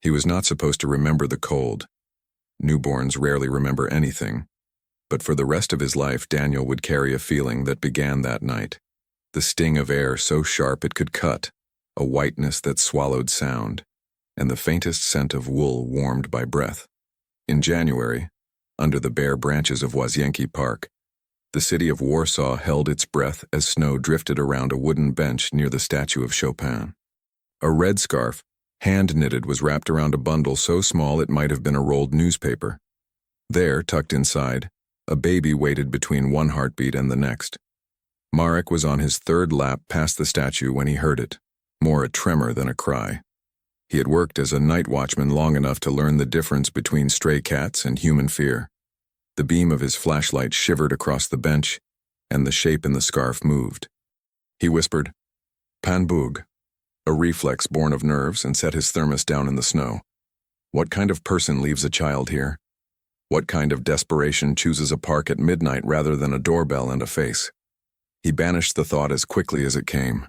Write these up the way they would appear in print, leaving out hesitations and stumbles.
He was not supposed to remember the cold. Newborns rarely remember anything. But for the rest of his life, Daniel would carry a feeling that began that night. The sting of air so sharp it could cut, a whiteness that swallowed sound, and the faintest scent of wool warmed by breath. In January, under the bare branches of Łazienki Park, the city of Warsaw held its breath as snow drifted around a wooden bench near the statue of Chopin. A red scarf, hand-knitted, was wrapped around a bundle so small it might have been a rolled newspaper. There, tucked inside, a baby waited between one heartbeat and the next. Marek was on his third lap past the statue when he heard it, more a tremor than a cry. He had worked as a night watchman long enough to learn the difference between stray cats and human fear. The beam of his flashlight shivered across the bench, and the shape in the scarf moved. He whispered, "Pan Bóg," a reflex born of nerves, and set his thermos down in the snow. What kind of person leaves a child here? What kind of desperation chooses a park at midnight rather than a doorbell and a face? He banished the thought as quickly as it came.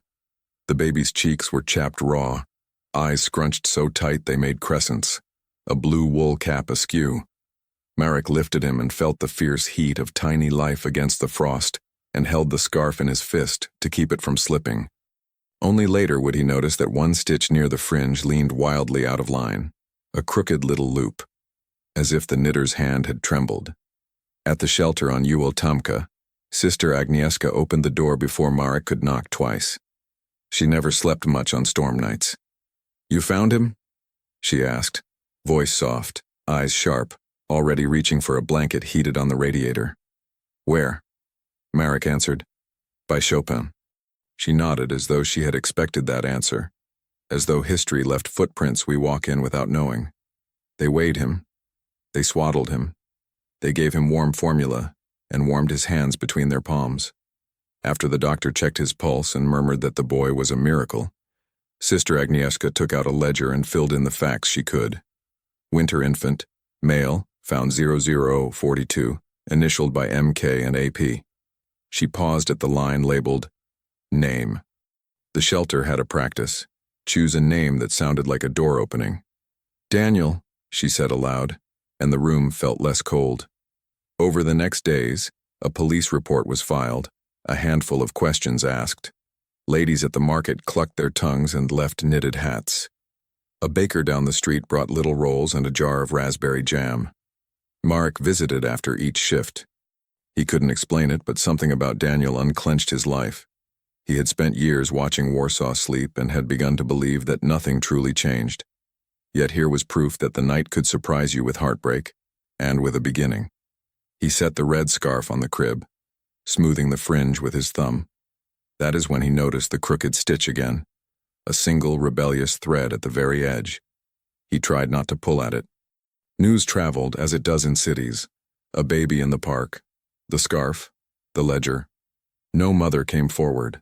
The baby's cheeks were chapped raw, eyes scrunched so tight they made crescents, a blue wool cap askew. Marek lifted him and felt the fierce heat of tiny life against the frost, and held the scarf in his fist to keep it from slipping. Only later would he notice that one stitch near the fringe leaned wildly out of line, a crooked little loop, as if the knitter's hand had trembled. At the shelter on Tamka, Sister Agnieszka opened the door before Marek could knock twice. She never slept much on storm nights. "You found him?" she asked, voice soft, eyes sharp, already reaching for a blanket heated on the radiator. "Where?" Marek answered. "By Chopin." She nodded as though she had expected that answer, as though history left footprints we walk in without knowing. They weighed him. They swaddled him. They gave him warm formula and warmed his hands between their palms. After the doctor checked his pulse and murmured that the boy was a miracle, Sister Agnieszka took out a ledger and filled in the facts she could. Winter infant, male, found 0042, initialed by MK and AP. She paused at the line labeled, "Name." The shelter had a practice. Choose a name that sounded like a door opening. "Daniel," she said aloud, and the room felt less cold. Over the next days, a police report was filed, a handful of questions asked. Ladies at the market clucked their tongues and left knitted hats. A baker down the street brought little rolls and a jar of raspberry jam. Marek visited after each shift. He couldn't explain it, but something about Daniel unclenched his life. He had spent years watching Warsaw sleep and had begun to believe that nothing truly changed. Yet here was proof that the night could surprise you with heartbreak, and with a beginning. He set the red scarf on the crib, smoothing the fringe with his thumb. That is when he noticed the crooked stitch again, a single rebellious thread at the very edge. He tried not to pull at it. News traveled, as it does in cities. A baby in the park, the scarf, the ledger. No mother came forward.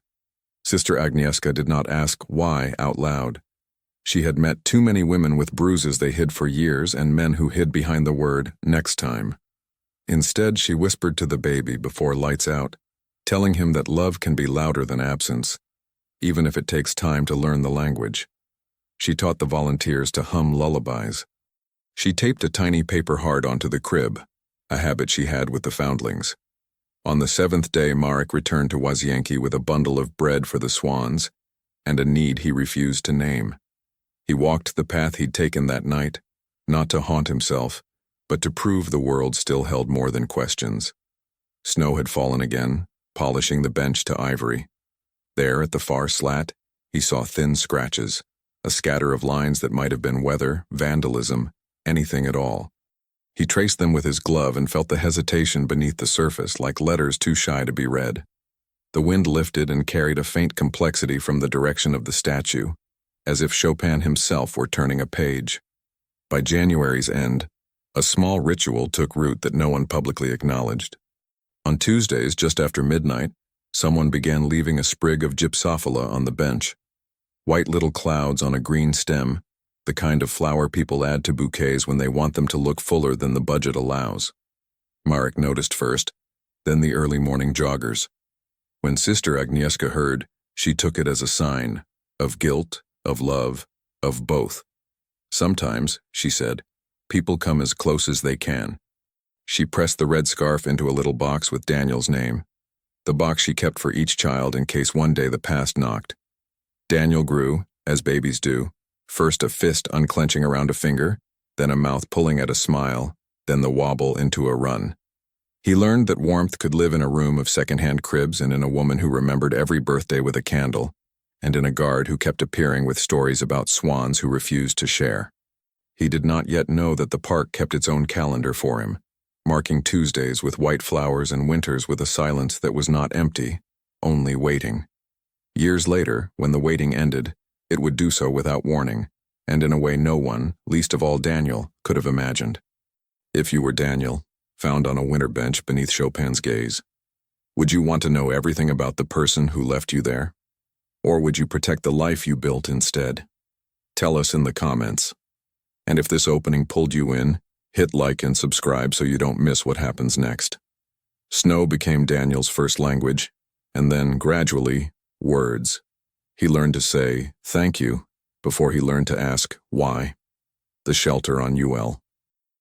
Sister Agnieszka did not ask why out loud. She had met too many women with bruises they hid for years and men who hid behind the word "next time." Instead, she whispered to the baby before lights out, telling him that love can be louder than absence, even if it takes time to learn the language. She taught the volunteers to hum lullabies. She taped a tiny paper heart onto the crib, a habit she had with the foundlings. On the 7th day, Marek returned to Łazienki with a bundle of bread for the swans and a need he refused to name. He walked the path he'd taken that night, not to haunt himself, but to prove the world still held more than questions. Snow had fallen again, polishing the bench to ivory. There, at the far slat, he saw thin scratches, a scatter of lines that might have been weather, vandalism, anything at all. He traced them with his glove and felt the hesitation beneath the surface, like letters too shy to be read. The wind lifted and carried a faint complexity from the direction of the statue, as if Chopin himself were turning a page. By January's end, a small ritual took root that no one publicly acknowledged. On Tuesdays, just after midnight, someone began leaving a sprig of gypsophila on the bench. White little clouds on a green stem, the kind of flower people add to bouquets when they want them to look fuller than the budget allows. Marek noticed first, then the early morning joggers. When Sister Agnieszka heard, she took it as a sign of guilt, of love, of both. Sometimes, she said, people come as close as they can. She pressed the red scarf into a little box with Daniel's name, the box she kept for each child in case one day the past knocked. Daniel grew, as babies do, first a fist unclenching around a finger, then a mouth pulling at a smile, then the wobble into a run. He learned that warmth could live in a room of second-hand cribs and in a woman who remembered every birthday with a candle, and in a guard who kept appearing with stories about swans who refused to share. He did not yet know that the park kept its own calendar for him, marking Tuesdays with white flowers and winters with a silence that was not empty, only waiting. Years later, when the waiting ended, it would do so without warning, and in a way no one, least of all Daniel, could have imagined. If you were Daniel, found on a winter bench beneath Chopin's gaze, would you want to know everything about the person who left you there? Or would you protect the life you built instead? Tell us in the comments. And if this opening pulled you in, hit like and subscribe so you don't miss what happens next. Snow became Daniel's first language, and then, gradually, words. He learned to say, thank you, before he learned to ask, why. The shelter on UL.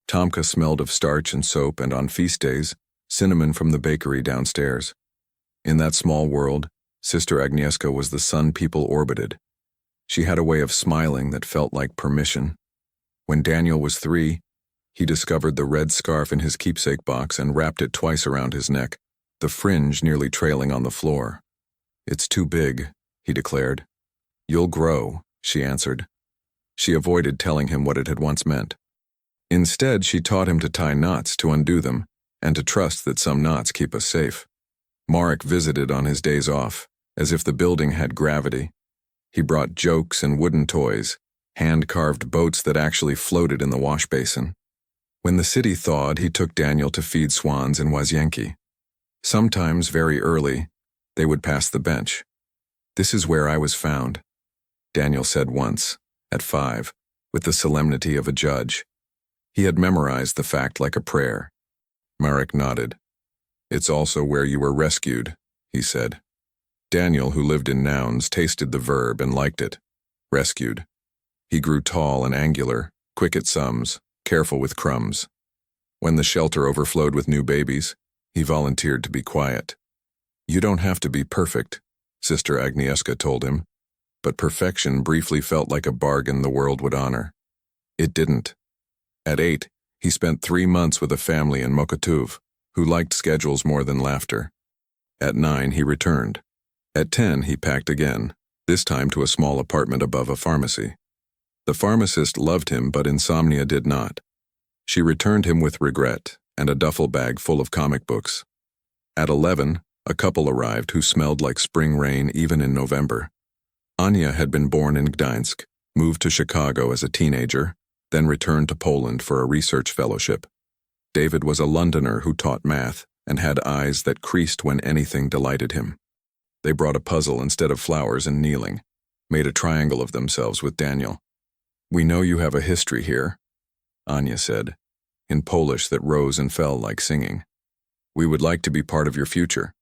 Tomka smelled of starch and soap, and on feast days, cinnamon from the bakery downstairs. In that small world, Sister Agnieszka was the sun people orbited. She had a way of smiling that felt like permission. When Daniel was 3, he discovered the red scarf in his keepsake box and wrapped it twice around his neck, the fringe nearly trailing on the floor. It's too big, he declared. You'll grow, she answered. She avoided telling him what it had once meant. Instead, she taught him to tie knots to undo them, and to trust that some knots keep us safe. Marek visited on his days off, as if the building had gravity. He brought jokes and wooden toys, hand-carved boats that actually floated in the wash basin. When the city thawed, he took Daniel to feed swans in Łazienki. Sometimes, very early, they would pass the bench. This is where I was found, Daniel said once, at 5, with the solemnity of a judge. He had memorized the fact like a prayer. Marek nodded. It's also where you were rescued, he said. Daniel, who lived in nouns, tasted the verb and liked it. Rescued. He grew tall and angular, quick at sums, careful with crumbs. When the shelter overflowed with new babies, he volunteered to be quiet. You don't have to be perfect, Sister Agnieszka told him, but perfection briefly felt like a bargain the world would honor. It didn't. At 8, he spent 3 months with a family in Mokotów, who liked schedules more than laughter. At 9, he returned. At 10, he packed again, this time to a small apartment above a pharmacy. The pharmacist loved him, but insomnia did not. She returned him with regret and a duffel bag full of comic books. At 11, a couple arrived who smelled like spring rain even in November. Anya had been born in Gdańsk, moved to Chicago as a teenager, then returned to Poland for a research fellowship. David was a Londoner who taught math and had eyes that creased when anything delighted him. They brought a puzzle instead of flowers and kneeling, made a triangle of themselves with Daniel. We know you have a history here, Anya said, in Polish that rose and fell like singing. We would like to be part of your future.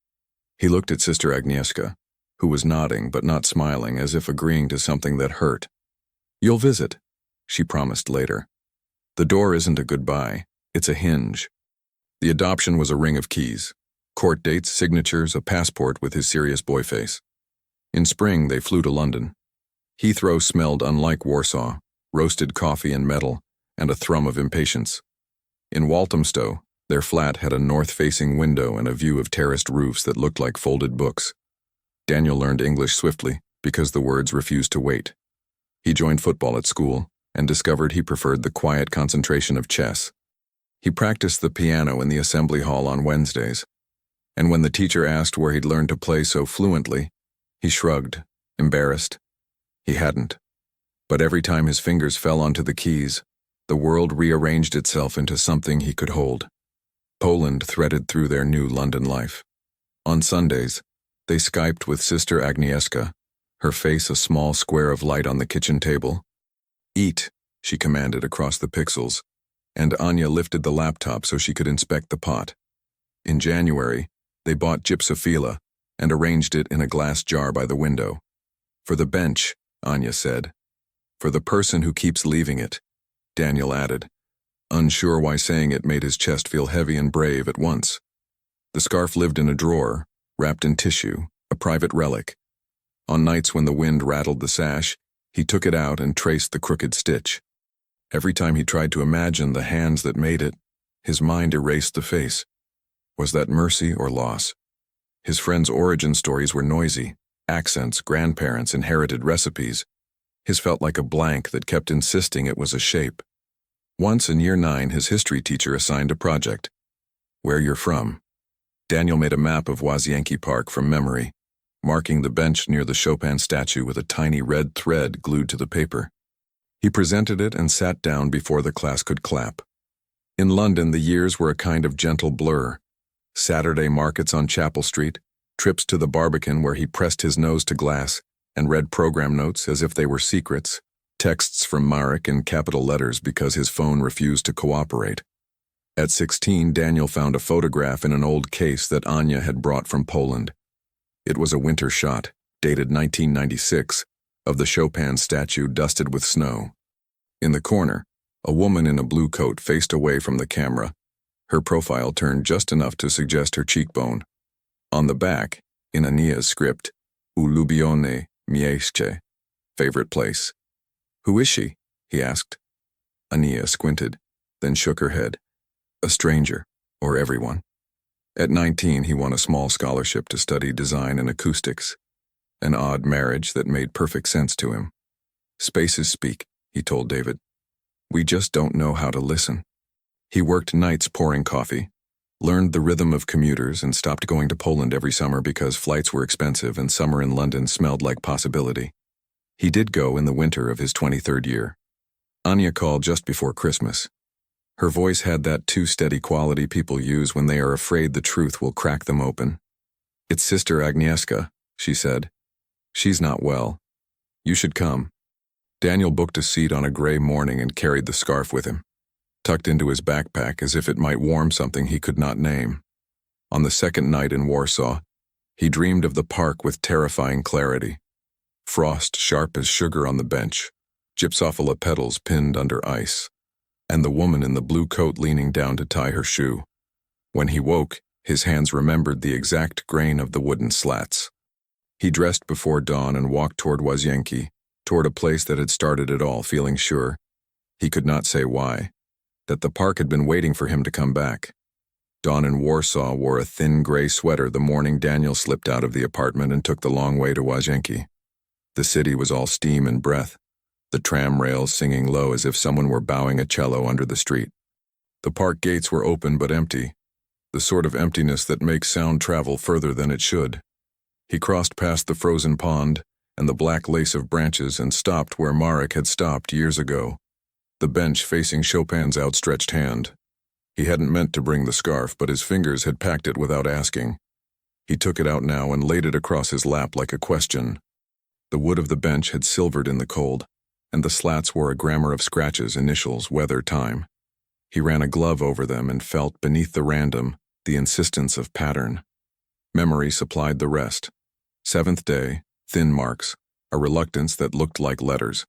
He looked at Sister Agnieszka, who was nodding but not smiling, as if agreeing to something that hurt. You'll visit, she promised later. The door isn't a goodbye, it's a hinge. The adoption was a ring of keys, court dates, signatures, a passport with his serious boy face. In spring, they flew to London. Heathrow smelled unlike Warsaw, roasted coffee and metal, and a thrum of impatience. In Walthamstow, their flat had a north-facing window and a view of terraced roofs that looked like folded books. Daniel learned English swiftly because the words refused to wait. He joined football at school and discovered he preferred the quiet concentration of chess. He practiced the piano in the assembly hall on Wednesdays, and when the teacher asked where he'd learned to play so fluently, he shrugged, embarrassed. He hadn't. But every time his fingers fell onto the keys, the world rearranged itself into something he could hold. Poland threaded through their new London life. On Sundays, they Skyped with Sister Agnieszka, her face a small square of light on the kitchen table. Eat, she commanded across the pixels, and Anya lifted the laptop so she could inspect the pot. In January, they bought gypsophila and arranged it in a glass jar by the window. For the bench, Anya said. For the person who keeps leaving it, Daniel added, unsure why saying it made his chest feel heavy and brave at once. The scarf lived in a drawer, wrapped in tissue, a private relic. On nights when the wind rattled the sash, he took it out and traced the crooked stitch. Every time he tried to imagine the hands that made it, his mind erased the face. Was that mercy or loss? His friends' origin stories were noisy, accents, grandparents, inherited recipes. His felt like a blank that kept insisting it was a shape. Once in year 9, his history teacher assigned a project. Where you're from. Daniel made a map of Łazienki Park from memory, marking the bench near the Chopin statue with a tiny red thread glued to the paper. He presented it and sat down before the class could clap. In London, the years were a kind of gentle blur. Saturday markets on Chapel Street, trips to the Barbican where he pressed his nose to glass and read program notes as if they were secrets, texts from Marek in capital letters because his phone refused to cooperate. At 16, Daniel found a photograph in an old case that Anya had brought from Poland. It was a winter shot, dated 1996, of the Chopin statue dusted with snow. In the corner, a woman in a blue coat faced away from the camera, her profile turned just enough to suggest her cheekbone. On the back, in Ania's script, Ulubione miejsce, favorite place. Who is she? He asked. Ania squinted, then shook her head. A stranger, or everyone. At 19, he won a small scholarship to study design and acoustics, an odd marriage that made perfect sense to him. Spaces speak, he told David. We just don't know how to listen. He worked nights pouring coffee, learned the rhythm of commuters, and stopped going to Poland every summer because flights were expensive and summer in London smelled like possibility. He did go in the winter of his 23rd year. Anya called just before Christmas. Her voice had that too steady quality people use when they are afraid the truth will crack them open. It's Sister Agnieszka, she said. She's not well. You should come. Daniel booked a seat on a gray morning and carried the scarf with him, tucked into his backpack as if it might warm something he could not name. On the second night in Warsaw, he dreamed of the park with terrifying clarity. Frost sharp as sugar on the bench, gypsophila petals pinned under ice, and the woman in the blue coat leaning down to tie her shoe. When he woke, his hands remembered the exact grain of the wooden slats. He dressed before dawn and walked toward Łazienki, toward a place that had started it all, feeling sure, he could not say why, that the park had been waiting for him to come back. Dawn in Warsaw wore a thin gray sweater the morning Daniel slipped out of the apartment and took the long way to Łazienki. The city was all steam and breath, the tram rails singing low as if someone were bowing a cello under the street. The park gates were open but empty, the sort of emptiness that makes sound travel further than it should. He crossed past the frozen pond and the black lace of branches and stopped where Marek had stopped years ago, the bench facing Chopin's outstretched hand. He hadn't meant to bring the scarf, but his fingers had packed it without asking. He took it out now and laid it across his lap like a question. The wood of the bench had silvered in the cold, and the slats wore a grammar of scratches, initials, weather, time. He ran a glove over them and felt, beneath the random, the insistence of pattern. Memory supplied the rest. 7th day, thin marks, a reluctance that looked like letters.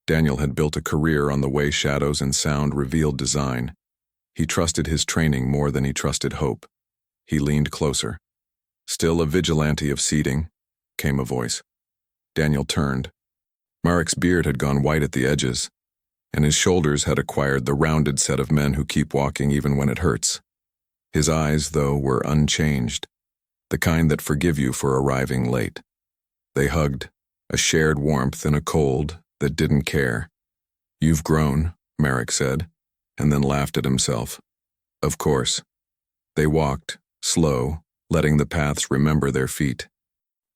Daniel had built a career on the way shadows and sound revealed design. He trusted his training more than he trusted hope. He leaned closer. Still a vigilante of seating, came a voice. Daniel turned. Marek's beard had gone white at the edges, and his shoulders had acquired the rounded set of men who keep walking even when it hurts. His eyes, though, were unchanged, the kind that forgive you for arriving late. They hugged, a shared warmth in a cold that didn't care. You've grown, Marek said, and then laughed at himself. Of course. They walked, slow, letting the paths remember their feet.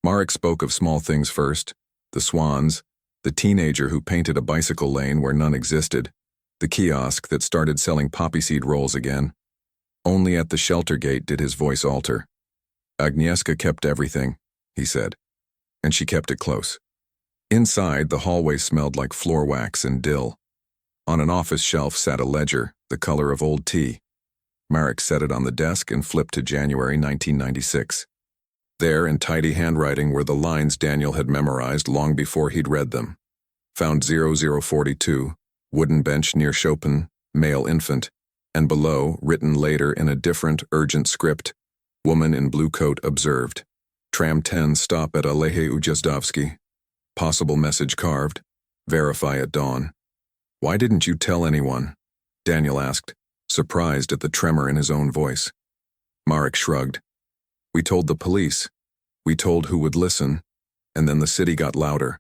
Marek spoke of small things first, the swans, the teenager who painted a bicycle lane where none existed, the kiosk that started selling poppy seed rolls again. Only at the shelter gate did his voice alter. Agnieszka kept everything, he said, and she kept it close. Inside, the hallway smelled like floor wax and dill. On an office shelf sat a ledger, the color of old tea. Marek set it on the desk and flipped to January 1996. There, in tidy handwriting, were the lines Daniel had memorized long before he'd read them. Found 0042, wooden bench near Chopin, male infant, and below, written later in a different, urgent script, woman in blue coat observed. Tram 10 stop at Aleje Ujazdowski. Possible message carved. Verify at dawn. Why didn't you tell anyone? Daniel asked, surprised at the tremor in his own voice. Marek shrugged. We told the police. We told who would listen, and then the city got louder.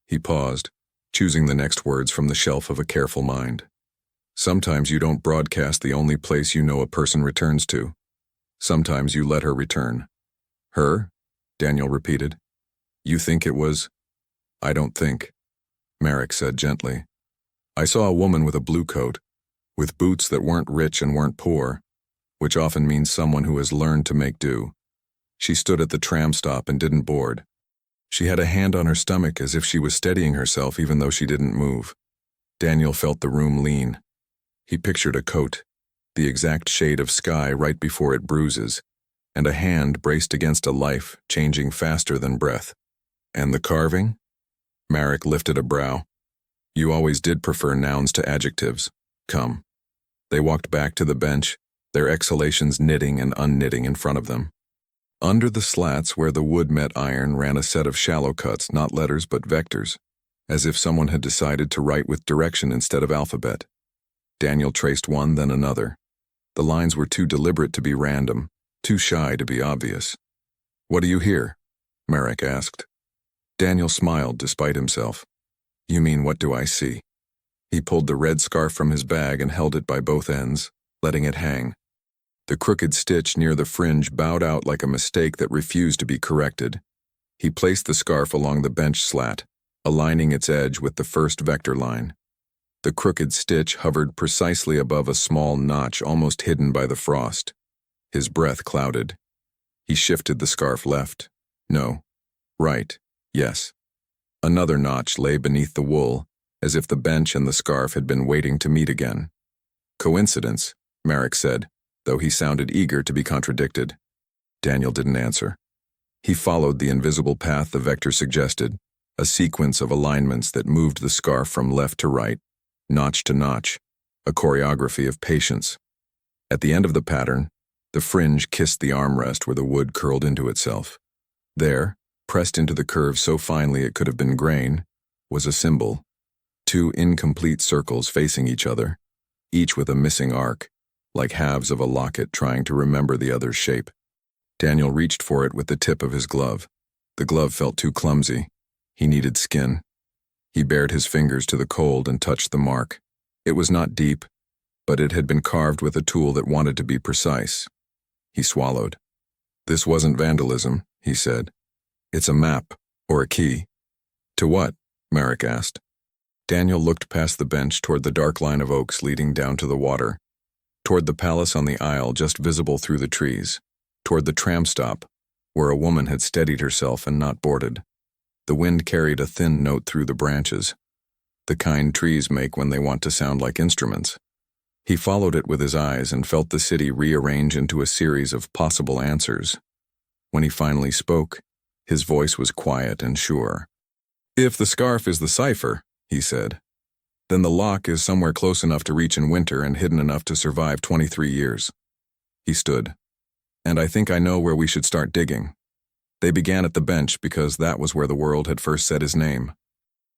He paused, choosing the next words from the shelf of a careful mind. Sometimes you don't broadcast the only place you know a person returns to. Sometimes you let her return. Her? Daniel repeated. You think it was? I don't think, Marek said gently. I saw a woman with a blue coat, with boots that weren't rich and weren't poor, which often means someone who has learned to make do. She stood at the tram stop and didn't board. She had a hand on her stomach as if she was steadying herself even though she didn't move. Daniel felt the room lean. He pictured a coat, the exact shade of sky right before it bruises, and a hand braced against a life changing faster than breath. And the carving? Marek lifted a brow. You always did prefer nouns to adjectives. Come. They walked back to the bench, their exhalations knitting and unknitting in front of them. Under the slats where the wood met iron ran a set of shallow cuts, not letters but vectors, as if someone had decided to write with direction instead of alphabet. Daniel traced one, then another. The lines were too deliberate to be random, too shy to be obvious. What do you hear? Marek asked. Daniel smiled despite himself. You mean, what do I see? He pulled the red scarf from his bag and held it by both ends, letting it hang. The crooked stitch near the fringe bowed out like a mistake that refused to be corrected. He placed the scarf along the bench slat, aligning its edge with the first vector line. The crooked stitch hovered precisely above a small notch almost hidden by the frost. His breath clouded. He shifted the scarf left. No. Right. Yes. Another notch lay beneath the wool, as if the bench and the scarf had been waiting to meet again. Coincidence, Marek said, though he sounded eager to be contradicted. Daniel didn't answer. He followed the invisible path the vector suggested, a sequence of alignments that moved the scarf from left to right, notch to notch, a choreography of patience. At the end of the pattern, the fringe kissed the armrest where the wood curled into itself. There, pressed into the curve so finely it could have been grain, was a symbol, two incomplete circles facing each other, each with a missing arc, like halves of a locket trying to remember the other's shape. Daniel reached for it with the tip of his glove. The glove felt too clumsy. He needed skin. He bared his fingers to the cold and touched the mark. It was not deep, but it had been carved with a tool that wanted to be precise. He swallowed. This wasn't vandalism, he said. It's a map, or a key. To what? Marek asked. Daniel looked past the bench toward the dark line of oaks leading down to the water, toward the palace on the isle just visible through the trees, toward the tram stop, where a woman had steadied herself and not boarded. The wind carried a thin note through the branches, the kind trees make when they want to sound like instruments. He followed it with his eyes and felt the city rearrange into a series of possible answers. When he finally spoke, his voice was quiet and sure. If the scarf is the cipher, he said, then the lock is somewhere close enough to reach in winter and hidden enough to survive 23 years. He stood. And I think I know where we should start digging. They began at the bench because that was where the world had first said his name.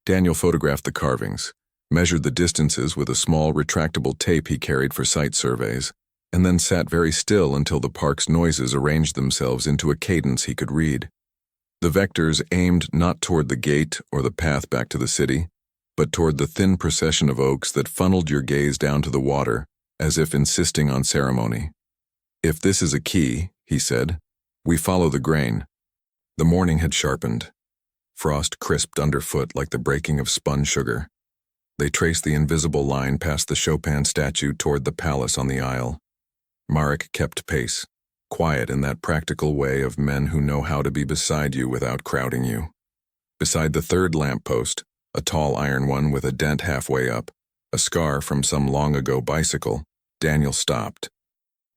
Daniel photographed the carvings, measured the distances with a small retractable tape he carried for site surveys, and then sat very still until the park's noises arranged themselves into a cadence he could read. The vectors aimed not toward the gate or the path back to the city, but toward the thin procession of oaks that funneled your gaze down to the water, as if insisting on ceremony. If this is a key, he said, we follow the grain. The morning had sharpened. Frost crisped underfoot like the breaking of spun sugar. They traced the invisible line past the Chopin statue toward the palace on the isle. Marek kept pace, quiet in that practical way of men who know how to be beside you without crowding you. Beside the third lamppost, a tall iron one with a dent halfway up, a scar from some long-ago bicycle, Daniel stopped.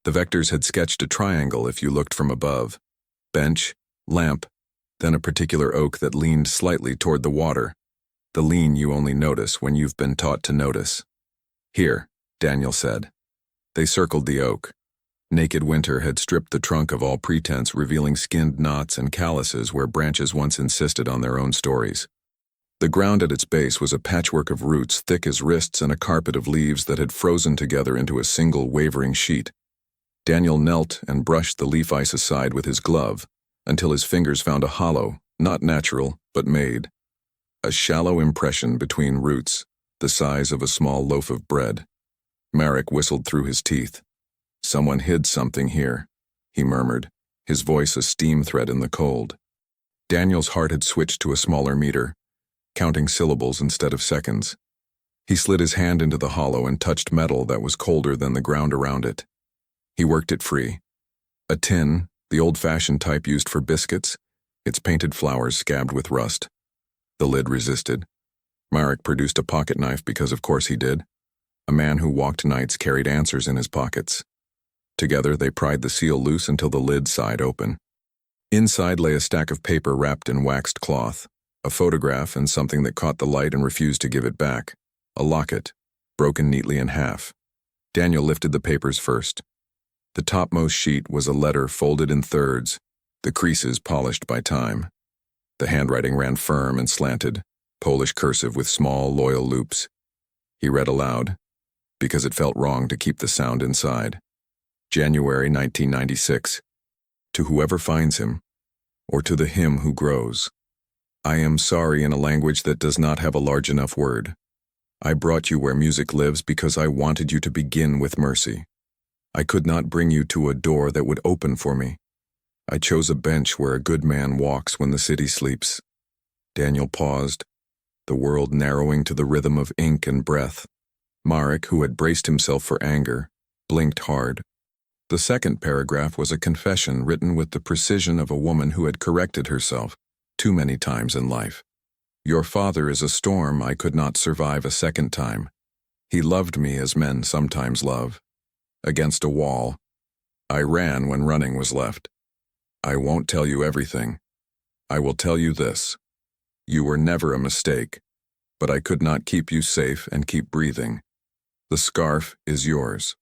The vectors had sketched a triangle if you looked from above. Bench, lamp, then a particular oak that leaned slightly toward the water. The lean you only notice when you've been taught to notice. Here, Daniel said. They circled the oak. Naked winter had stripped the trunk of all pretense, revealing skinned knots and calluses where branches once insisted on their own stories. The ground at its base was a patchwork of roots thick as wrists and a carpet of leaves that had frozen together into a single wavering sheet. Daniel knelt and brushed the leaf ice aside with his glove until his fingers found a hollow, not natural, but made. A shallow impression between roots, the size of a small loaf of bread. Marek whistled through his teeth. Someone hid something here, he murmured, his voice a steam thread in the cold. Daniel's heart had switched to a smaller meter, counting syllables instead of seconds. He slid his hand into the hollow and touched metal that was colder than the ground around it. He worked it free. A tin, the old-fashioned type used for biscuits, its painted flowers scabbed with rust. The lid resisted. Marek produced a pocket knife because of course he did. A man who walked nights carried answers in his pockets. Together they pried the seal loose until the lid sighed open. Inside lay a stack of paper wrapped in waxed cloth, a photograph and something that caught the light and refused to give it back, a locket, broken neatly in half. Daniel lifted the papers first. The topmost sheet was a letter folded in thirds, the creases polished by time. The handwriting ran firm and slanted, Polish cursive with small, loyal loops. He read aloud, because it felt wrong to keep the sound inside. January 1996. To whoever finds him, or to the him who grows. I am sorry in a language that does not have a large enough word. I brought you where music lives because I wanted you to begin with mercy. I could not bring you to a door that would open for me. I chose a bench where a good man walks when the city sleeps. Daniel paused, the world narrowing to the rhythm of ink and breath. Marek, who had braced himself for anger, blinked hard. The second paragraph was a confession written with the precision of a woman who had corrected herself too many times in life. Your father is a storm I could not survive a second time. He loved me as men sometimes love. Against a wall. I ran when running was left. I won't tell you everything. I will tell you this. You were never a mistake, but I could not keep you safe and keep breathing. The scarf is yours.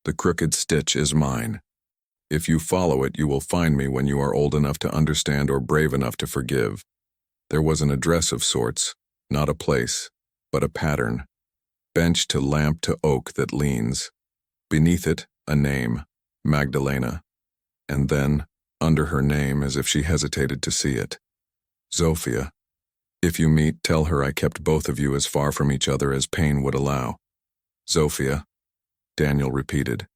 The crooked stitch is mine. If you follow it, you will find me when you are old enough to understand or brave enough to forgive. There was an address of sorts, not a place, but a pattern. Bench to lamp to oak that leans. Beneath it, a name, Magdalena. And then, under her name as if she hesitated to see it, Zofia. If you meet, tell her I kept both of you as far from each other as pain would allow. Zofia, Daniel repeated,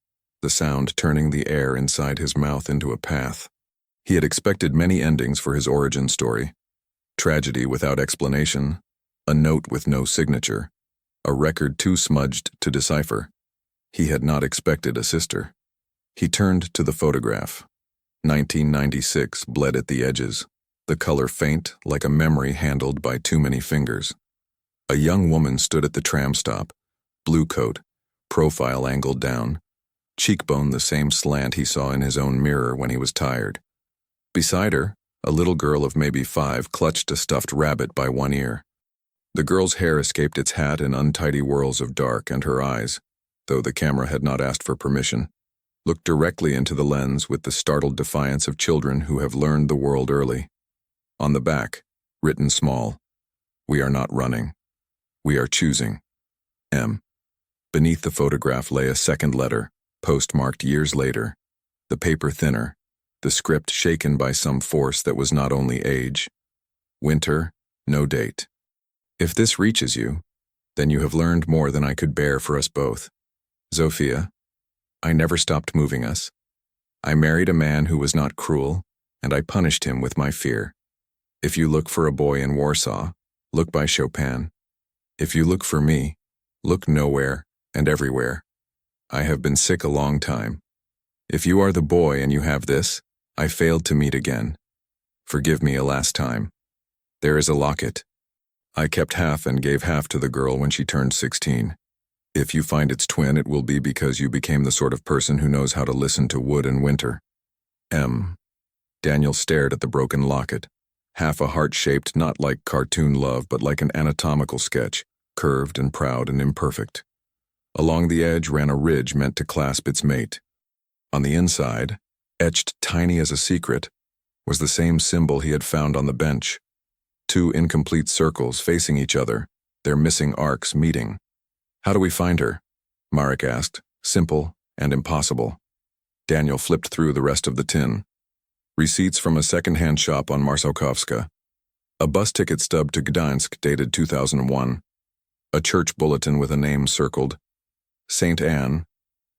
the sound turning the air inside his mouth into a path. He had expected many endings for his origin story. Tragedy without explanation, a note with no signature, a record too smudged to decipher. He had not expected a sister. He turned to the photograph. 1996 bled at the edges, the color faint like a memory handled by too many fingers. A young woman stood at the tram stop, blue coat, profile angled down, cheekbone the same slant he saw in his own mirror when he was tired. Beside her, a little girl of maybe 5 clutched a stuffed rabbit by one ear. The girl's hair escaped its hat in untidy whirls of dark, and her eyes, though the camera had not asked for permission, looked directly into the lens with the startled defiance of children who have learned the world early. On the back, written small, we are not running. We are choosing. M. Beneath the photograph lay a second letter, postmarked years later, the paper thinner, the script shaken by some force that was not only age. Winter, no date. If this reaches you, then you have learned more than I could bear for us both. Zofia, I never stopped moving us. I married a man who was not cruel, and I punished him with my fear. If you look for a boy in Warsaw, look by Chopin. If you look for me, look nowhere and everywhere. I have been sick a long time. If you are the boy and you have this, I failed to meet again. Forgive me a last time. There is a locket. I kept half and gave half to the girl when she turned 16. If you find its twin, it will be because you became the sort of person who knows how to listen to wood and winter. M. Daniel stared at the broken locket. half a heart shaped not like cartoon love but like an anatomical sketch, curved and proud and imperfect. Along the edge ran a ridge meant to clasp its mate. On the inside, etched tiny as a secret, was the same symbol he had found on the bench. Two incomplete circles facing each other, their missing arcs meeting. "How do we find her?" Marek asked, simple and impossible. Daniel flipped through the rest of the tin. Receipts from a second-hand shop on Marszałkowska. A bus ticket stub to Gdańsk dated 2001. A church bulletin with a name circled. St. Anne,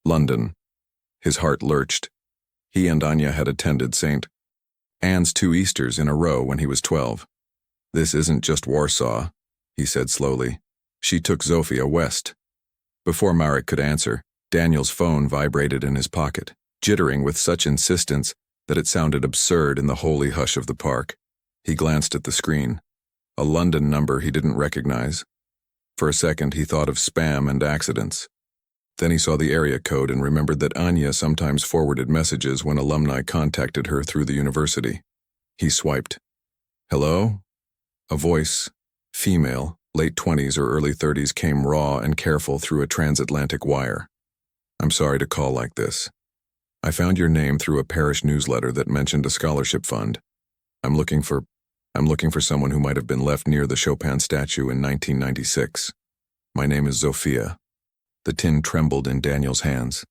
London. His heart lurched. He and Anya had attended St. Anne's 2 Easters in a row when he was 12. "This isn't just Warsaw," he said slowly. "She took Zofia west." Before Marek could answer, Daniel's phone vibrated in his pocket, jittering with such insistence that it sounded absurd in the holy hush of the park. He glanced at the screen. A London number he didn't recognize. For a second he thought of spam and accidents. Then he saw the area code and remembered that Anya sometimes forwarded messages when alumni contacted her through the university. He swiped. "Hello?" A voice, female, late 20s or early 30s, came raw and careful through a transatlantic wire. "I'm sorry to call like this. I found your name through a parish newsletter that mentioned a scholarship fund. I'm looking for someone who might have been left near the Chopin statue in 1996. My name is Zofia." The tin trembled in Daniel's hands.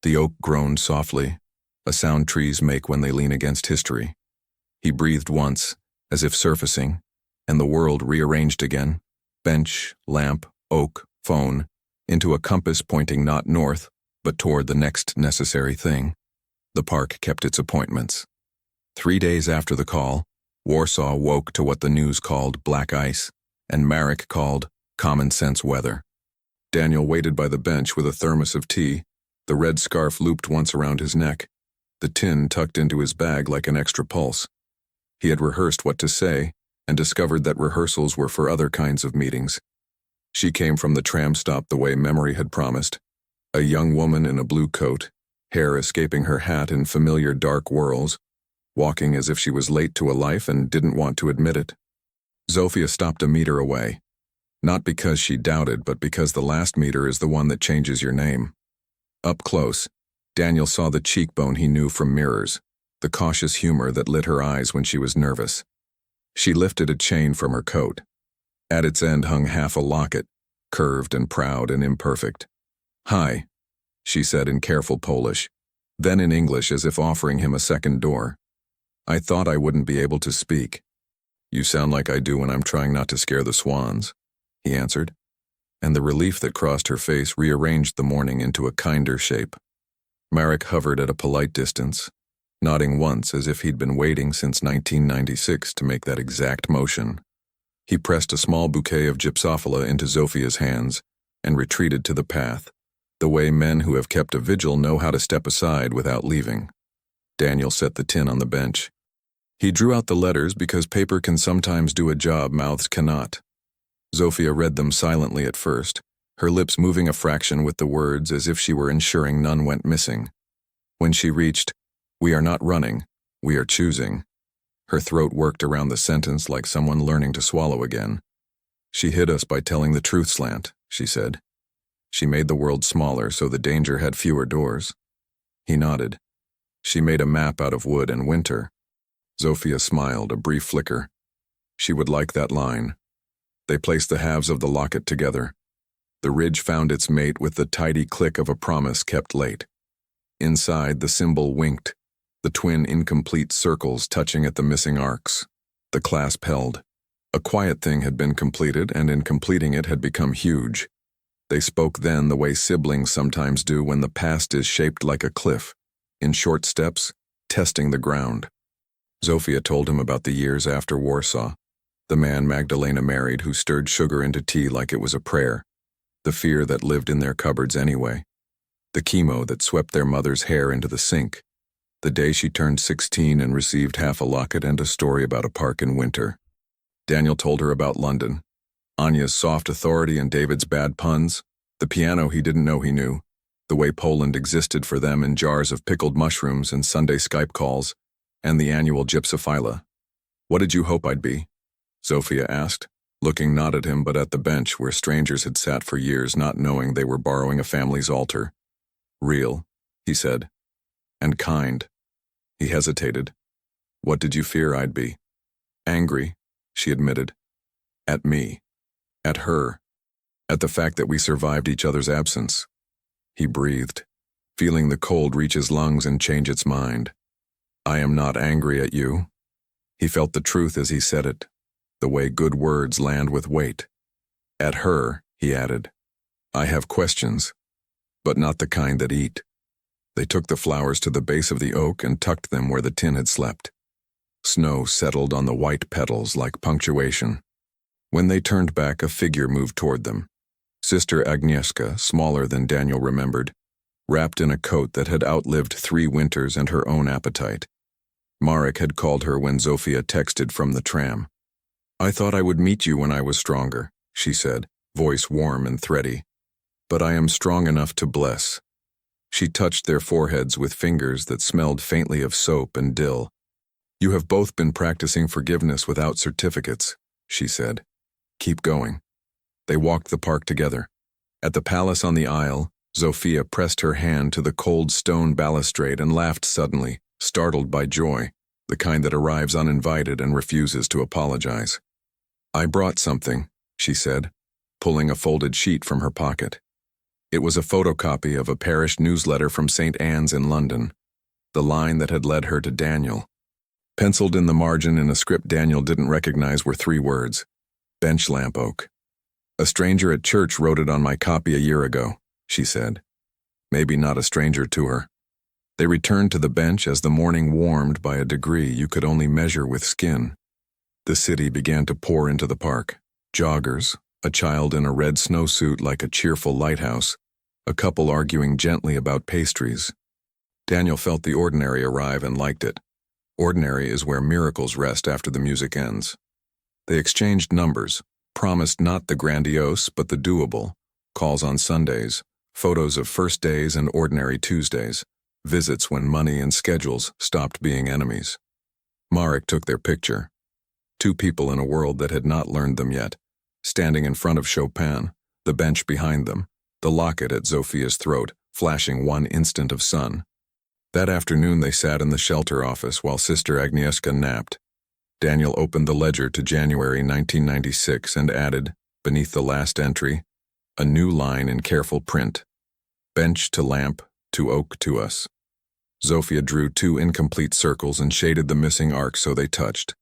The oak groaned softly, a sound trees make when they lean against history. He breathed once, as if surfacing, and the world rearranged again, bench, lamp, oak, phone, into a compass pointing not north, but toward the next necessary thing. The park kept its appointments. 3 days after the call, Warsaw woke to what the news called black ice, and Marek called common sense weather. Daniel waited by the bench with a thermos of tea, the red scarf looped once around his neck, the tin tucked into his bag like an extra pulse. He had rehearsed what to say, and discovered that rehearsals were for other kinds of meetings. She came from the tram stop the way memory had promised, a young woman in a blue coat, hair escaping her hat in familiar dark whirls, walking as if she was late to a life and didn't want to admit it. Zofia stopped a meter away. Not because she doubted, but because the last meter is the one that changes your name. Up close, Daniel saw the cheekbone he knew from mirrors, the cautious humor that lit her eyes when she was nervous. She lifted a chain from her coat. At its end hung half a locket, curved and proud and imperfect. "Hi," she said in careful Polish, then in English as if offering him a second door. "I thought I wouldn't be able to speak." "You sound like I do when I'm trying not to scare the swans," he answered, and the relief that crossed her face rearranged the morning into a kinder shape. Marek hovered at a polite distance, nodding once as if he'd been waiting since 1996 to make that exact motion. He pressed a small bouquet of gypsophila into Zofia's hands and retreated to the path, the way men who have kept a vigil know how to step aside without leaving. Daniel set the tin on the bench. He drew out the letters because paper can sometimes do a job mouths cannot. Zofia read them silently at first, her lips moving a fraction with the words as if she were ensuring none went missing. When she reached, "We are not running, we are choosing," her throat worked around the sentence like someone learning to swallow again. "She hid us by telling the truth slant," she said. "She made the world smaller so the danger had fewer doors." He nodded. "She made a map out of wood and winter." Zofia smiled, a brief flicker. She would like that line. They placed the halves of the locket together. The ridge found its mate with the tidy click of a promise kept late. Inside, the symbol winked, the twin incomplete circles touching at the missing arcs. The clasp held. A quiet thing had been completed, and in completing it had become huge. They spoke then the way siblings sometimes do when the past is shaped like a cliff, in short steps, testing the ground. Zofia told him about the years after Warsaw, the man Magdalena married who stirred sugar into tea like it was a prayer, the fear that lived in their cupboards anyway, the chemo that swept their mother's hair into the sink, the day she turned 16 and received half a locket and a story about a park in winter. Daniel told her about London, Anya's soft authority and David's bad puns, the piano he didn't know he knew, the way Poland existed for them in jars of pickled mushrooms and Sunday Skype calls, and the annual gypsophila. What did you hope I'd be? Zofia asked, looking not at him but at the bench where strangers had sat for years not knowing they were borrowing a family's altar. Real, he said. And kind. He hesitated. What did you fear I'd be? Angry, she admitted. At me. At her. At the fact that we survived each other's absence. He breathed, feeling the cold reach his lungs and change its mind. I am not angry at you. He felt the truth as he said it, the way good words land with weight. At her, he added. I have questions, but not the kind that eat. They took the flowers to the base of the oak and tucked them where the tin had slept. Snow settled on the white petals like punctuation. When they turned back, a figure moved toward them. Sister Agnieszka, smaller than Daniel remembered, wrapped in a coat that had outlived 3 winters and her own appetite. Marek had called her when Zofia texted from the tram. I thought I would meet you when I was stronger, she said, voice warm and thready. But I am strong enough to bless. She touched their foreheads with fingers that smelled faintly of soap and dill. You have both been practicing forgiveness without certificates, she said. Keep going. They walked the park together. At the palace on the aisle, Zofia pressed her hand to the cold stone balustrade and laughed suddenly, startled by joy, the kind that arrives uninvited and refuses to apologize. I brought something, she said, pulling a folded sheet from her pocket. It was a photocopy of a parish newsletter from St. Anne's in London, the line that had led her to Daniel. Penciled in the margin in a script Daniel didn't recognize were 3 words, bench lamp oak. A stranger at church wrote it on my copy a year ago, she said. Maybe not a stranger to her. They returned to the bench as the morning warmed by a degree you could only measure with skin. The city began to pour into the park. Joggers, a child in a red snowsuit like a cheerful lighthouse, a couple arguing gently about pastries. Daniel felt the ordinary arrive and liked it. Ordinary is where miracles rest after the music ends. They exchanged numbers, promised not the grandiose but the doable, calls on Sundays, photos of first days and ordinary Tuesdays, visits when money and schedules stopped being enemies. Marek took their picture. 2 people in a world that had not learned them yet, standing in front of Chopin, the bench behind them, the locket at Zofia's throat, flashing one instant of sun. That afternoon they sat in the shelter office while Sister Agnieszka napped. Daniel opened the ledger to January 1996 and added, beneath the last entry, a new line in careful print. Bench to lamp, to oak to us. Zofia drew 2 incomplete circles and shaded the missing arc so they touched.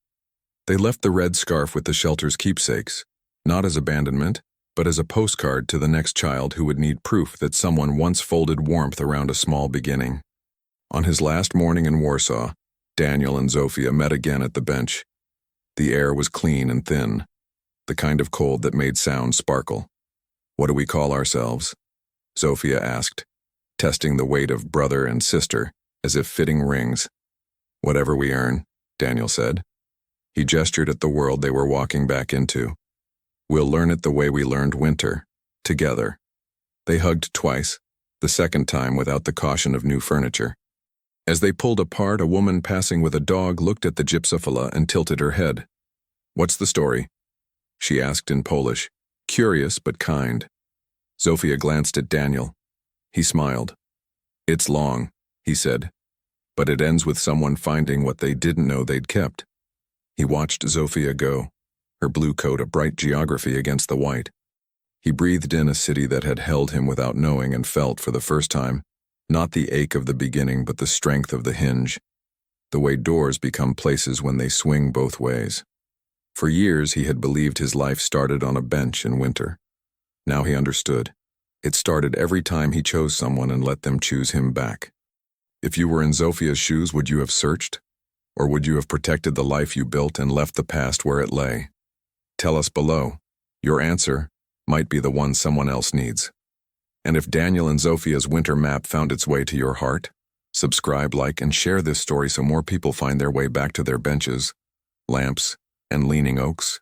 They left the red scarf with the shelter's keepsakes, not as abandonment, but as a postcard to the next child who would need proof that someone once folded warmth around a small beginning. On his last morning in Warsaw, Daniel and Zofia met again at the bench. The air was clean and thin, the kind of cold that made sound sparkle. What do we call ourselves? Zofia asked, testing the weight of brother and sister as if fitting rings. Whatever we earn, Daniel said. He gestured at the world they were walking back into. We'll learn it the way we learned winter, together. They hugged twice, the second time without the caution of new furniture. As they pulled apart, a woman passing with a dog looked at the gypsophila and tilted her head. What's the story? She asked in Polish, curious but kind. Zofia glanced at Daniel. He smiled. It's long, he said, but it ends with someone finding what they didn't know they'd kept. He watched Zofia go, her blue coat a bright geography against the white. He breathed in a city that had held him without knowing and felt for the first time, not the ache of the beginning but the strength of the hinge, the way doors become places when they swing both ways. For years he had believed his life started on a bench in winter. Now he understood. It started every time he chose someone and let them choose him back. If you were in Zofia's shoes, would you have searched? Or would you have protected the life you built and left the past where it lay? Tell us below. Your answer might be the one someone else needs. And if Daniel and Zofia's winter map found its way to your heart, subscribe, like, and share this story so more people find their way back to their benches, lamps, and leaning oaks.